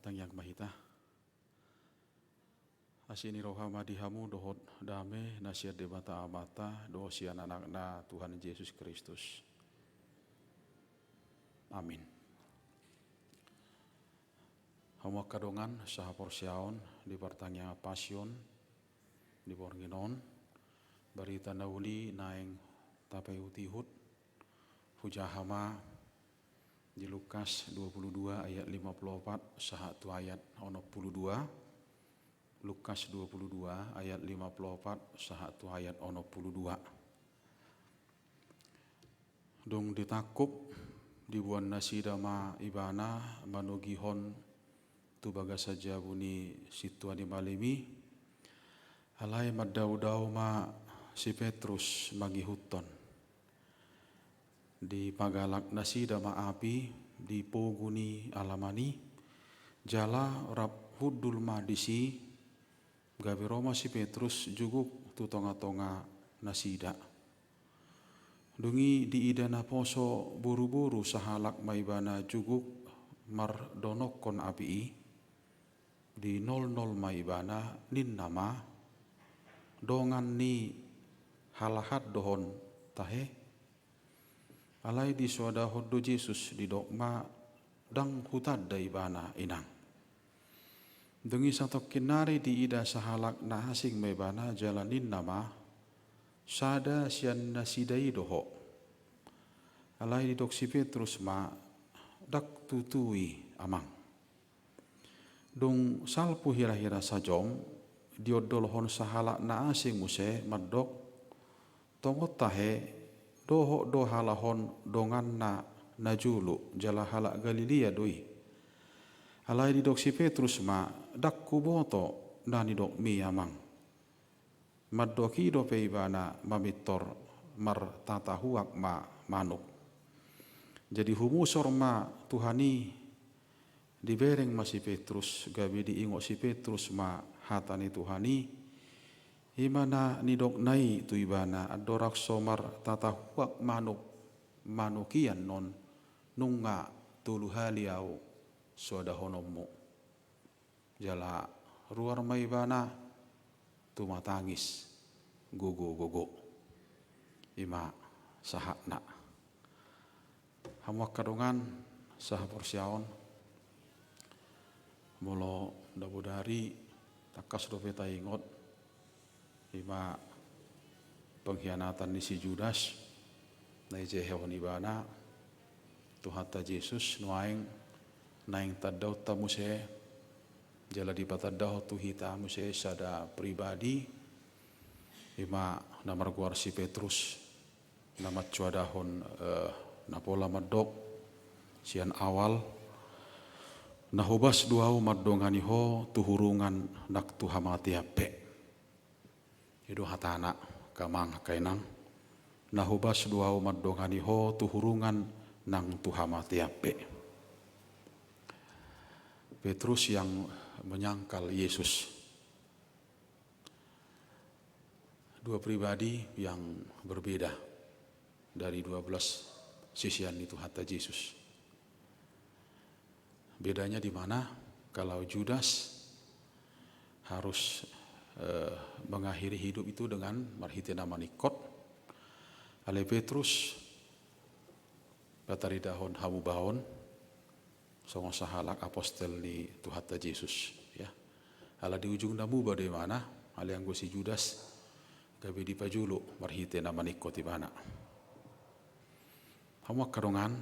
Tang Yang Mahita asini rohama dihamu dohot dame nasihat debata amata dohosian anakna Tuhan Yesus Kristus. Amin. Hamuak kadongan saha porsiaon di pertanyaan pasion di borginon berita nauli naeng tapai utihut hujahama di Lukas 22 ayat 54 saha tu ayat 62. Lukas 22 ayat 54 saha tu ayat 62. Dong ditakup di buan nasidama ibana manugihon tu baga saja buni situani malimi alai madau-dau ma si Petrus magihuton di pagalak nasidama api di poguni alamani jala rap hudul madisi gabi Roma si Petrus juguk tu tonga-tonga nasida dungi di idana poso buru-buru sahalak maibana juguk mardonok kon api di 00 maibana nin nama dongan ni halahat dohon tahe alai di suada hoddo Yesus di dokma dang hutad daibana inang dengi satu kinari di ida sahalak na asing maibana jalanin nama sada sian nasidai doho alai di dok si Petrus ma dak tutui amang dong salpu hira-hira sajom diodolhon sahalak na asing muse madok tongot tahe doho do halahon dongan na najulu jala halak Galilea doi alai di dok si Petrus ma dak kuboto nani dok mi amang maddoki do peibana mamitor mar tatahuak ma manuk jadi humusor ma Tuhani dibereng masih Petrus gabi diingok si Petrus ma hatani Tuhani imana nidok nai tu ibana adorak somar tatahuak manuk manukian non nunga tulu haliau soda honomu jala ruar maibana tu matangis gogo ima sahakna hamuak kadongan saha porsiaon molo dabudari takas do peta ingot ima pengkhianatan ni si Judas na ijehon ibana tuhata Yesus nuaing naing tadau tamuse jala di patadau tu hita muse sada pribadi ima namar guar si Petrus namat cuadahon napola madok sian awal nahobas duau madongani ho tuhurungan nak tuhamati ape ido hatana kamang kainang nahobas duau madongani ho tuhurungan nang tuhamati ape. Petrus yang menyangkal Yesus, dua pribadi yang berbeda dari 12 sisian itu hatta Yesus. Bedanya di mana? Kalau Judas harus mengakhiri hidup itu dengan marhitina manikot, ale Petrus bataridahon hamubahon songo sahalak apostel ni tuhata Yesus ya. Ala di ujung namu bagaimana? Ale yang si Judas gabi di pajulu marhitina manikot di mana? Hamuak kadongan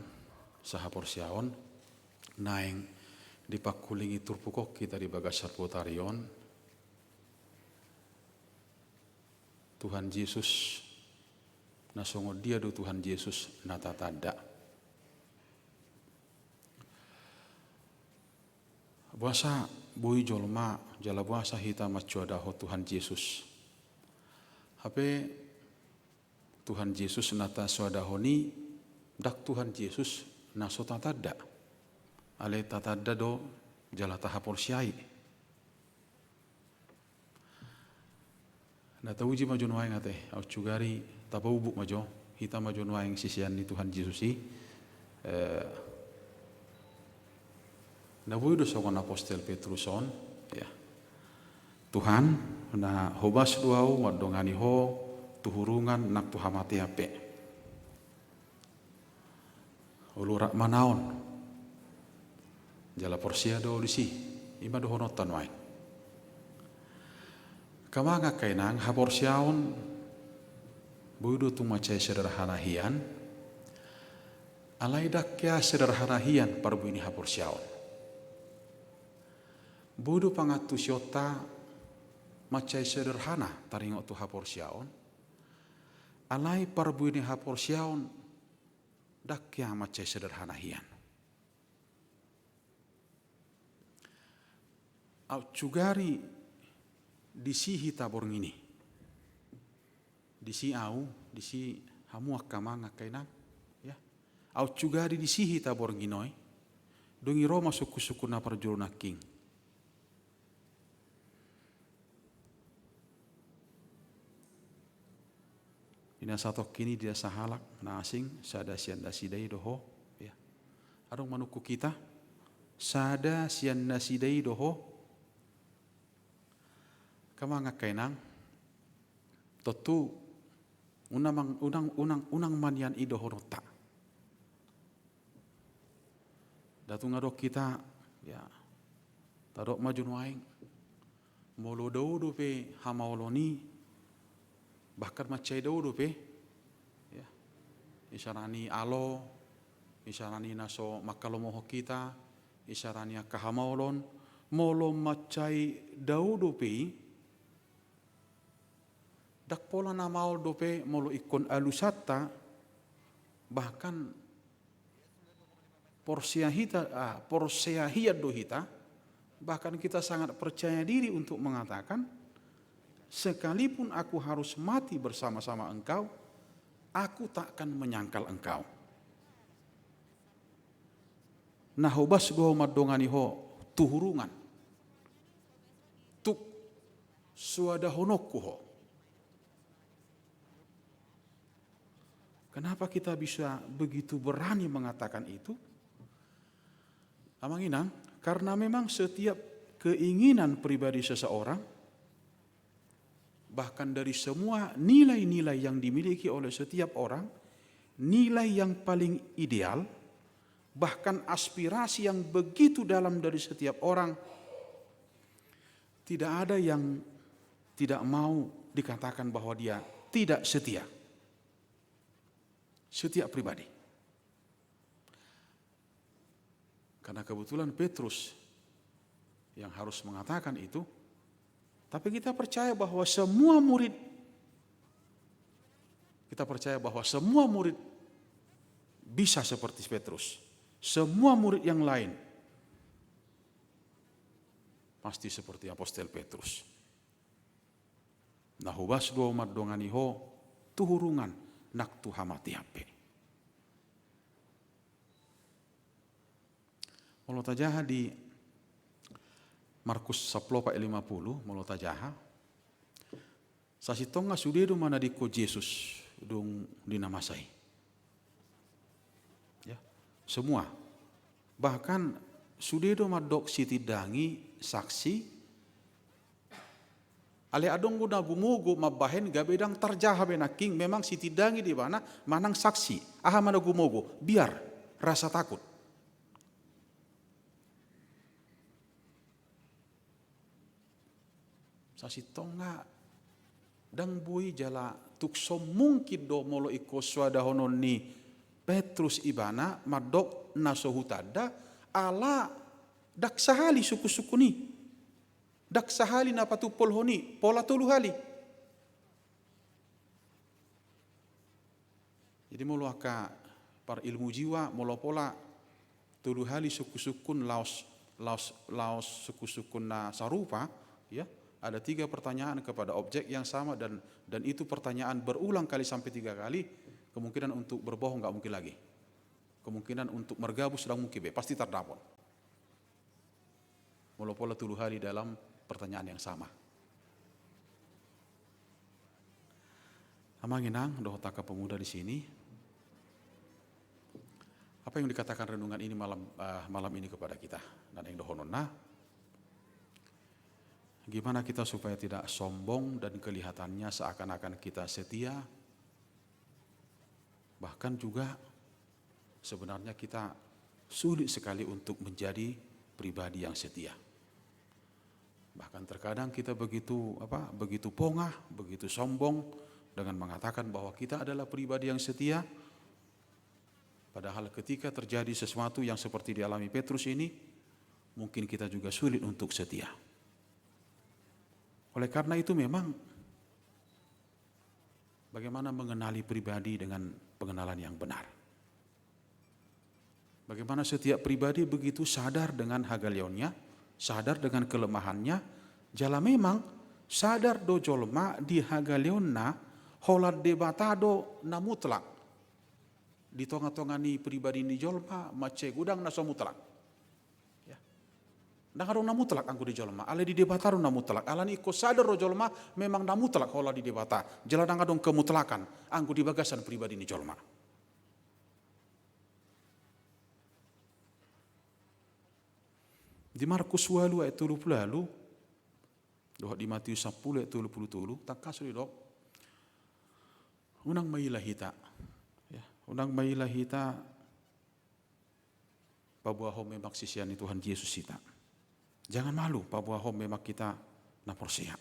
saha porsiaon naeng dipakulingi turpukok kita di bagasar potarion Tuhan Yesus nasongo dia do Tuhan Yesus natatada buasa bui jolma jala buasa hita macuada ho Tuhan Yesus hape Tuhan Yesus nata suadahoni dak Tuhan Yesus nasota tada ale tatada do jala tahapor siai na tauji majon waeng ate au cugari tapaubu majo hita majon waeng sisian ni Tuhan Yesus Na buido songon Apostel Petruson, ya. Tuhan na hobas duau madongani ho tuhurungan nak tuhamati hape. Ulurak manaon. Jala porsia do disi, ima do honotan wain. Kamanga kainang haporsiaon buido tumacai sederhana hian. Alai dakya sederhana hian parbuini haporsiaon. Budu pangatu syota macai sederhana taringo tu haporsiaon. Alai parbuini haporsiaon dakya macai sederhana hian. Au cugari disi tabor ngini. Disi au, disi hamuak kamanga kainang. Ya. Au cugari disi tabor nginoi. Dungi Roma suku-suku na parjuruna king. Ina satu kini dia sahalak na asing sada sian dasidai doho ya. Adong manuku kita sada sian dasidai doho kamanga kainang totu unang manian idoho rota. Datu ngadok kita ya tadok majun waing molo daudu pe hamaoloni bahkan macai daudu pe ya isarani alo isarani naso makalomoho kita isarani kahamaolon molo macai daudu pe dak pola namaol dope molo ikon alusata bahkan porsiahia do hita bahkan kita sangat percaya diri untuk mengatakan sekalipun aku harus mati bersama-sama engkau, aku takkan menyangkal engkau. Nah hobas go madongani ho tuhurungan. Tuk suada honokku ho. Kenapa kita bisa begitu berani mengatakan itu? Amanginang, karena memang setiap keinginan pribadi seseorang bahkan dari semua nilai-nilai yang dimiliki oleh setiap orang, nilai yang paling ideal, bahkan aspirasi yang begitu dalam dari setiap orang, tidak ada yang tidak mau dikatakan bahwa dia tidak setia. Setia pribadi. Karena kebetulan Petrus yang harus mengatakan itu, tapi kita percaya bahwa semua murid bisa seperti Petrus. Semua murid yang lain pasti seperti Apostel Petrus. Nah hubas do madonganiho tuhurungan nak tuhamati ape. Molo tajaha di Markus 10:50 molo tajaha sasitonga sudedo mana di ko Yesus dong dinamasai. Ya, semua. Bahkan sudedo madok sitidangi saksi ale adong guna gumugo mabahen gabedang tarjaha benaking memang sitidangi di mana manang saksi aha mana gumugo biar rasa takut. Sasitonga dang bui jala tukso mungkin do molo iko swada honon ni Petrus ibana madok nasohutada ala dak sahali suku-suku ni dak sahali na patupol honi pola tulu hali. Jadi molo aka par ilmu jiwa molo pola tulu hali suku-sukun laos suku-sukun na sarupa ya. Ada 3 pertanyaan kepada objek yang sama dan itu pertanyaan berulang kali sampai 3 kali, kemungkinan untuk berbohong nggak mungkin lagi. Kemungkinan untuk mergabus sedang mungkin pasti terdapon. Molo pola tulu hari dalam pertanyaan yang sama. Amanginang doh taka pemuda di sini. Apa yang dikatakan renungan ini malam ini kepada kita? dan yang dohonona. Gimana kita supaya tidak sombong dan kelihatannya seakan-akan kita setia. Bahkan juga sebenarnya kita sulit sekali untuk menjadi pribadi yang setia. Bahkan terkadang kita begitu pongah, begitu sombong dengan mengatakan bahwa kita adalah pribadi yang setia. Padahal ketika terjadi sesuatu yang seperti dialami Petrus ini, mungkin kita juga sulit untuk setia. Oleh karena itu memang bagaimana mengenali pribadi dengan pengenalan yang benar. Bagaimana setiap pribadi begitu sadar dengan hagalionnya, sadar dengan kelemahannya, jala memang sadar do jolma di hagalionna holat debatado na mutlak. Di tonga-tongani pribadi ni jolma mace gudang na so mutlak. Dan harus na mutlak angku di jolma, ale di debataro na mutlak, alani ko sadar ro jolma memang na mutlak hola di debata, jala dang adong kemutlakan angku di bagasan pribadi ni jolma. Di Markus 8 ayat 30, doa di Matius 10 ayat 30, tak kasih dok. Unang mailahita, ya, unang mailahita, pabuaho memak sisian Tuhan Yesus kita. Jangan malu, pabuaho memak kita na porsia.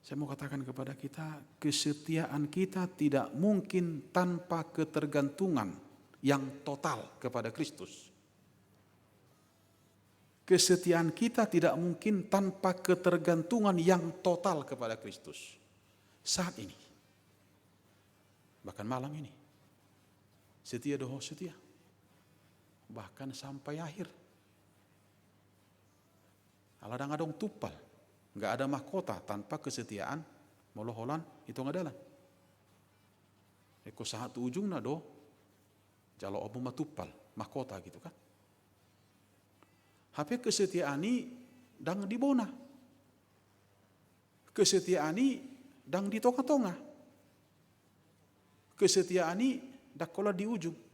Saya mau katakan kepada kita, kesetiaan kita tidak mungkin tanpa ketergantungan yang total kepada Kristus. Kesetiaan kita tidak mungkin tanpa ketergantungan yang total kepada Kristus. Saat ini, bahkan malam ini, setia doho setia. Bahkan sampai akhir. Aladang adong tupal, nggak ada mahkota tanpa kesetiaan, moloholan itu nggak ada. Eko saat ujung nado, jalo obo matupal, mahkota gitu kan. HP kesetiaan ini dang dibona, kesetiaan ini dang di tonga-tonga, kesetiaan ini dakola di ujung.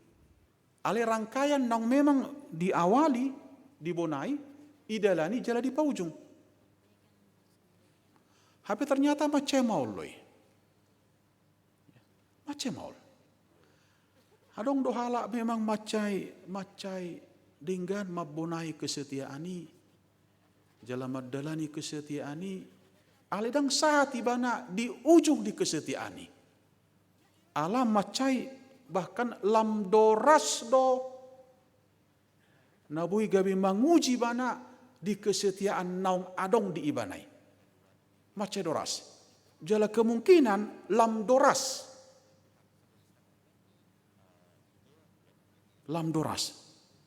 Ale rangkaian nang memang diawali, dibonai, idalani jala di paujung. Tapi ternyata macemaul loy. Macemaul. Adong dohala memang macai dengan mabonai kesetiaani, jala madalani kesetiaani, ale dang sahati bana di ujung di kesetiaani. Alam macai bahkan lamdoras do nabui gabi manguji bana di kesetiaan naung adong di ibanai mace doras jala kemungkinan lamdoras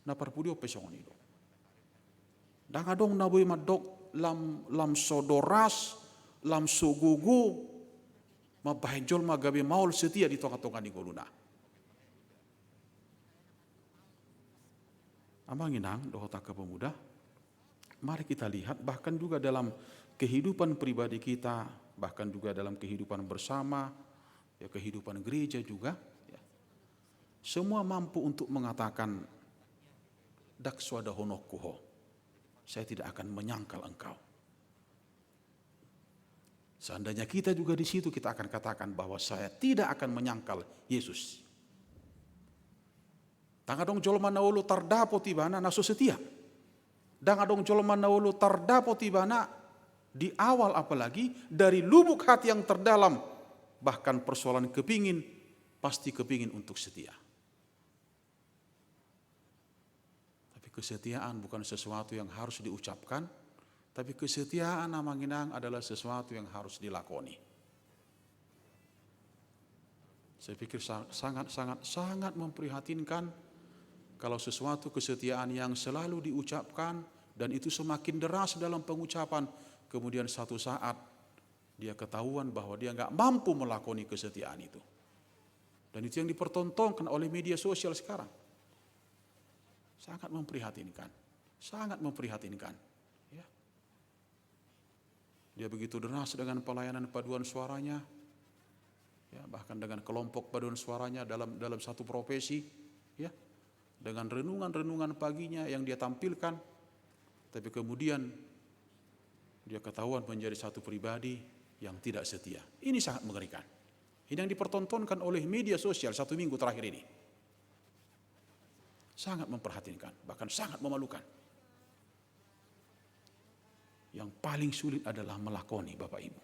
na parpudio pesongon itu dang adong nabui madok lam sodoras lam sugugu mabahenjol magabi maul setia di tonga-tonga di goluna. Amanginang dohota pemuda, mari kita lihat bahkan juga dalam kehidupan pribadi kita, bahkan juga dalam kehidupan bersama, ya kehidupan gereja juga, ya. Semua mampu untuk mengatakan dakswada honokuho, saya tidak akan menyangkal engkau. Seandainya kita juga di situ kita akan katakan bahwa saya tidak akan menyangkal Yesus. Tangadong jolma naulu tardapo tibana naso setia. Dangadong jolma naulu tardapo tibana di awal apalagi dari lubuk hati yang terdalam bahkan persoalan kepingin pasti kepingin untuk setia. Tapi kesetiaan bukan sesuatu yang harus diucapkan, tapi kesetiaan amanginang adalah sesuatu yang harus dilakoni. Saya pikir sangat memprihatinkan kalau sesuatu kesetiaan yang selalu diucapkan dan itu semakin deras dalam pengucapan, kemudian satu saat dia ketahuan bahwa dia nggak mampu melakoni kesetiaan itu. Dan itu yang dipertontonkan oleh media sosial sekarang. Sangat memprihatinkan, sangat memprihatinkan. Ya. Dia begitu deras dengan pelayanan paduan suaranya, ya, bahkan dengan kelompok paduan suaranya dalam satu profesi. ya, dengan renungan-renungan paginya yang dia tampilkan, tapi kemudian dia ketahuan menjadi satu pribadi yang tidak setia. Ini sangat mengerikan. Ini yang dipertontonkan oleh media sosial 1 minggu terakhir ini. Sangat memperhatinkan, bahkan sangat memalukan. Yang paling sulit adalah melakoni, Bapak Ibu.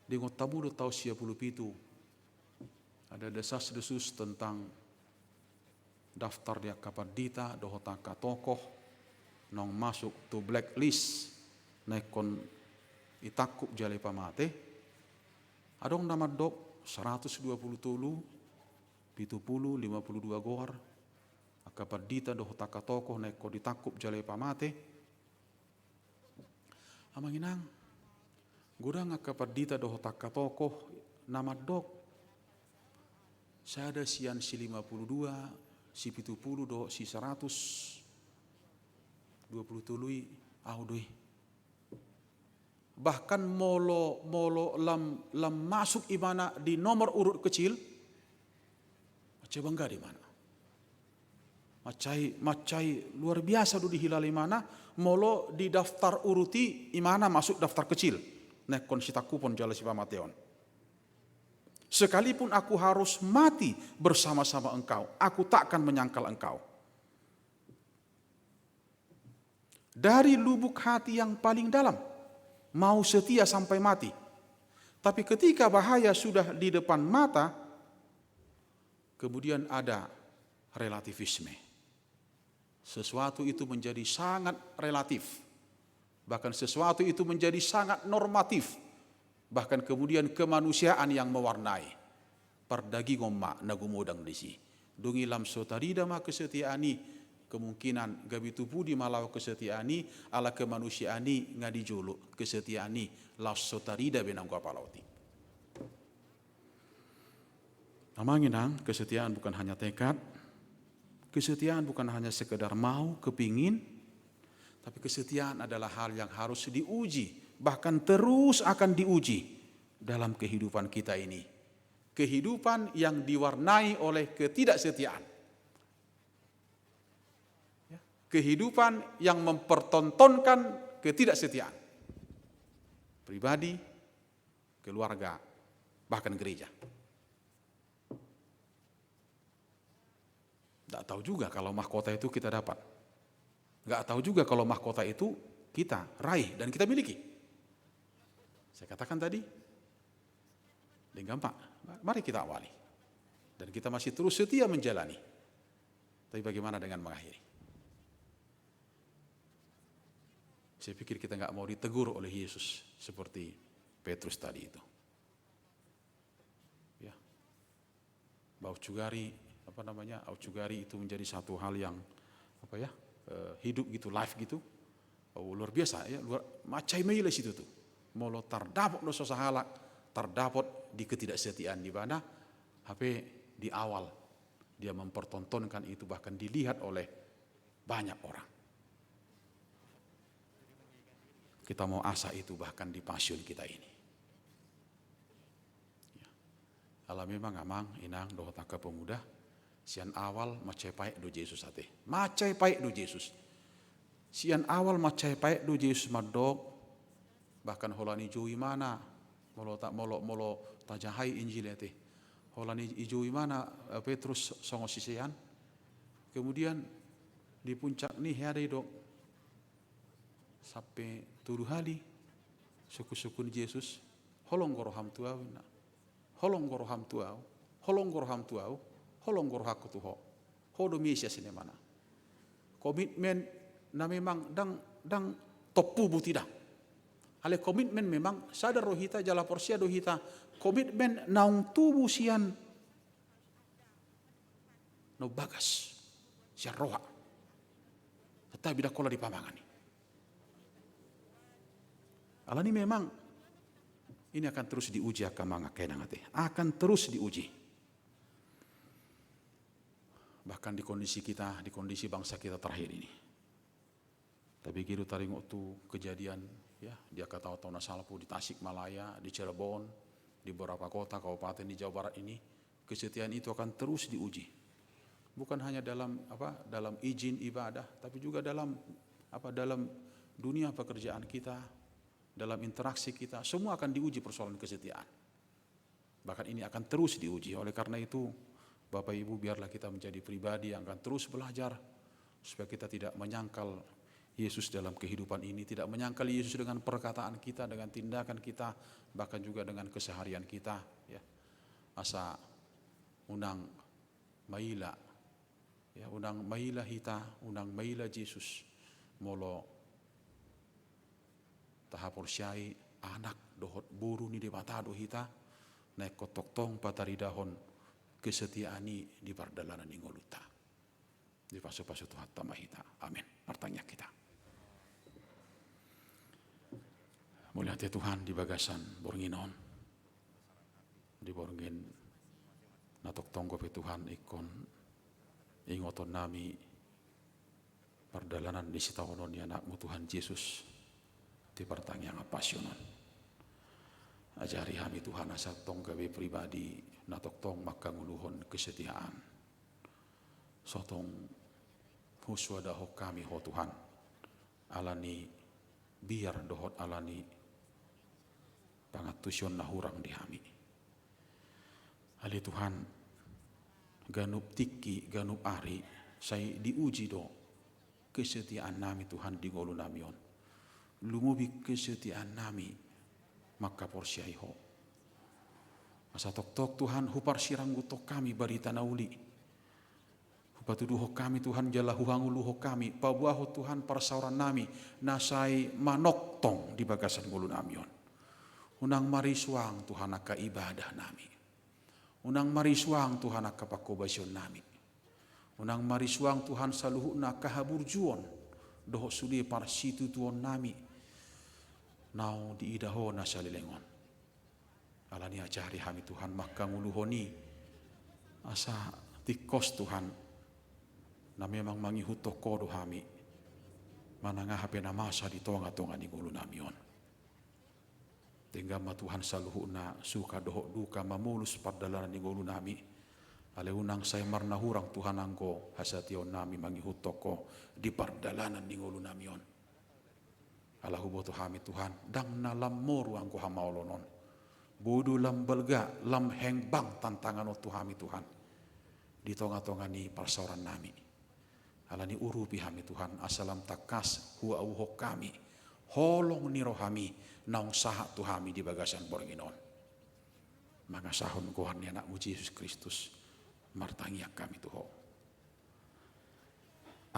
Di Ngotabudo tahun 97 ada desas-desus tentang daftar dia kapardita dohotaka tokoh nong masuk to blacklist naikon itakup jale pamate adong nama dok 120 tulu 70 52 goar kapardita dohotaka tokoh naikon ditakup jale pamate amanginang gudang kapardita dohotaka tokoh nama dok sada sian si 52 si 70 do si 120 tului audui bahkan molo lam masuk imana di nomor urut kecil macam bangga di mana macai luar biasa do dihilali mana molo di daftar uruti imana masuk daftar kecil nek kon sitakupon jala si pamateon. Sekalipun aku harus mati bersama-sama engkau, aku takkan menyangkal engkau. Dari lubuk hati yang paling dalam, mau setia sampai mati. Tapi ketika bahaya sudah di depan mata, kemudian ada relativisme. Sesuatu itu menjadi sangat relatif. Bahkan sesuatu itu menjadi sangat normatif. Bahkan kemudian kemanusiaan yang mewarnai. Pardagi ngomma nagumodang disi. Dungi lam sotarida ma kesetiaani kemungkinan gabitu pudi malau kesetiaani ala kemanusiaani ngadi jolo kesetiaani las sotarida benang kapalauti. Namanginang kesetiaan bukan hanya tekad, kesetiaan bukan hanya sekedar mau, kepingin, tapi kesetiaan adalah hal yang harus diuji. Bahkan terus akan diuji dalam kehidupan kita ini. Kehidupan yang diwarnai oleh ketidaksetiaan. Kehidupan yang mempertontonkan ketidaksetiaan. Pribadi, keluarga, bahkan gereja. Tidak tahu juga kalau mahkota itu kita dapat. Tidak tahu juga kalau mahkota itu kita raih dan kita miliki. Saya katakan tadi, dengan gampang, mari kita awali. Dan kita masih terus setia menjalani. Tapi bagaimana dengan mengakhiri? Saya pikir kita nggak mau ditegur oleh Yesus seperti Petrus tadi itu. Ya, aucugari itu menjadi satu hal yang hidup gitu, live gitu, luar biasa ya, macai mailes itu tuh. Molo tardapot dosa sahala, tardapot di ketidaksetiaan di mana HP di awal dia mempertontonkan itu bahkan dilihat oleh banyak orang. Kita mau asa itu bahkan di passion kita ini. Ya. Alam memang amang inang dohotaka pemuda sian awal macai paik do Yesus ate. Macai paik do Yesus. Sian awal macai paik do Yesus madok bahkan holani jui mana molo tajahai Injil ate. Holani ijui mana Petrus songo sisean. Kemudian di puncak nih ada dok sampai 7 hari suku-suku Yesus holong goroham tuau holong goroham tuau haku tuho hodo misia sini mana komitmen na memang dang topu butida ale komitmen memang sadar rohita jala porsia dohita komitmen naung tubuh sian no bagas sian roha tetapi dah kola di pamangani. Alani memang ini akan terus diuji akan terus diuji. Bahkan di kondisi kita, di kondisi bangsa kita terakhir ini. Tapi gitu taring waktu kejadian ya dia kata tahun Salpo di Tasikmalaya, di Cirebon, di beberapa kota kabupaten di Jawa Barat ini, kesetiaan itu akan terus diuji. Bukan hanya dalam izin ibadah, tapi juga dalam dunia pekerjaan kita, dalam interaksi kita, semua akan diuji persoalan kesetiaan. Bahkan ini akan terus diuji. Oleh karena itu, Bapak Ibu, biarlah kita menjadi pribadi yang akan terus belajar supaya kita tidak menyangkal Yesus dalam kehidupan ini, tidak menyangkal Yesus dengan perkataan kita, dengan tindakan kita, bahkan juga dengan keseharian kita. Ya, asa unang maila, ya unang maila hita, unang maila Yesus, molo tahapor syai anak dohot buru ni debatado hita, naik kotok tong pataridahon kesetiaani di pardalanan ingoluta. Di pasu-pasu Tuhan tamahita. Amin. Artanya kita. Mulia Tuhan di bagasan Bornginon. Di Borngin natok tonggo pe Tuhan ikon ingoton nami pardalanan di sitawonon ni anakmu Tuhan Yesus di pertanyaan apasionon. Ajari kami Tuhan asa tong gawe pribadi natok tong makanguluhon kesetiaan. Sotong huswa dahok kami ho Tuhan. Alani biar dohot alani pangatusyon na hurang di kami. Ali Tuhan ganup tiki ganup ari say diuji do kesetiaan nami Tuhan di ngolu nami on. Lumubi kesetiaan nami maka porsiai ho. Asa tok Tuhan hupar siranggu tok kami barita nauli. Patuduh kami Tuhan jala huhanguluh kami pabuaho Tuhan persauran nami nasai manok tong di bagasan ngulu namion. Unang marisuang Tuhan aka ibadah nami. Unang marisuang Tuhan aka pakobasyon nami. Unang marisuang Tuhan saluhuna kahaburjuon doho sudi para situ tuon nami. Nau di idaho na salilengon. Alani ajari kami Tuhan maka nguluhoni asa tikos Tuhan na memang mangihuto kodo kami manangah hape na masa di tonga-tonga ni ngulu namion. Tinggal ma Tuhan saluhu na suka doho duka mamulus pardalanan ni ngulu nami. Ale unang say marna hurang Tuhan angko hasation nami mangihuto ko di pardalanan ni ngulu namion. Alahu boto kami Tuhan dang na lamoru angko hamaolonon. Bodo lam belga lam hengbang tantangan o Tuhami Tuhan. Di tonga-tonga ni persauran nami. Alani urupi kami Tuhan asalam takas hua uhok kami holong ni rohami naung sahat Tuhami di bagasan Bornginon. Maka sahun Tuhan ni anakmu Yesus Kristus martangiak kami Tuhan.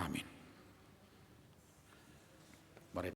Amin.